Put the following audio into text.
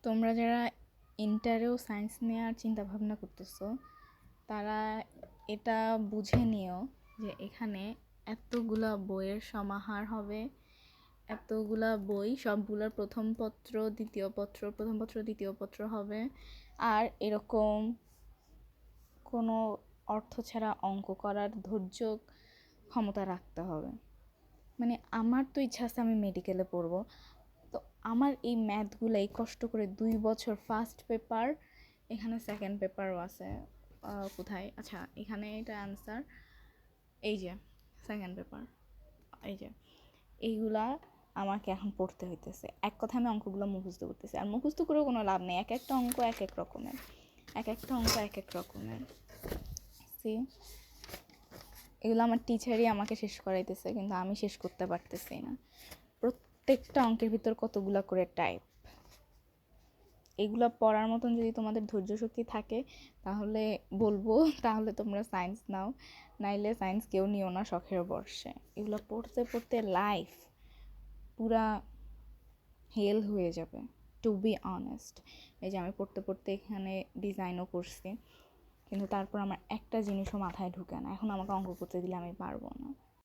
তোমরা যারা ইন্টারেও সায়েন্স নেওয়ার চিন্তা ভাবনা করতেছো তারা এটা বুঝে নিও যে এখানে এতগুলা বইয়ের সমাহার হবে, এতগুলা বই, সবগুলোর প্রথম পত্র দ্বিতীয় পত্র, প্রথম পত্র দ্বিতীয় পত্র হবে। আর এরকম কোনো অর্থ ছাড়া অঙ্ক করার ধৈর্য ক্ষমতা রাখতে হবে। মানে আমার তো ইচ্ছা আছে আমি মেডিকেলে পড়বো, তো আমার এই ম্যাথগুলাই কষ্ট করে 2 বছর, ফার্স্ট পেপার, এখানে সেকেন্ড পেপারও আছে, কোথায়, আচ্ছা এখানে এটা অ্যান্সার, এই যে সেকেন্ড পেপার, এই যে এইগুলা আমাকে এখন পড়তে হইতেছে। এক কথা আমি অঙ্কগুলো মুখস্থ করতেছি, আর মুখস্থ করেও কোনো লাভ নেই, এক একটা অঙ্ক এক এক রকমের, এক একটা অঙ্ক এক এক রকমের। সি এগুলো আমার টিচারই আমাকে শেষ করাইতেছে, কিন্তু আমি শেষ করতে পারতেছি না। প্রত্যেকটা অঙ্কের ভিতর কতগুলা করে টাইপ, এগুলো পড়ার মতন যদি তোমাদের ধৈর্য শক্তি থাকে তাহলে বলবো, তাহলে তোমরা সায়েন্স নাও, নাইলে সায়েন্স কেউ নিও না শখের বর্ষে। এগুলো পড়তে পড়তে লাইফ পুরা হেল হয়ে যাবে, টু বি অনেস্ট। এই যে আমি পড়তে পড়তে এখানে ডিজাইনও করছি, কিন্তু তারপর আমার একটা জিনিসও মাথায় ঢুকে না। এখন আমাকে অঙ্ক করতে দিলে আমি পারবো না।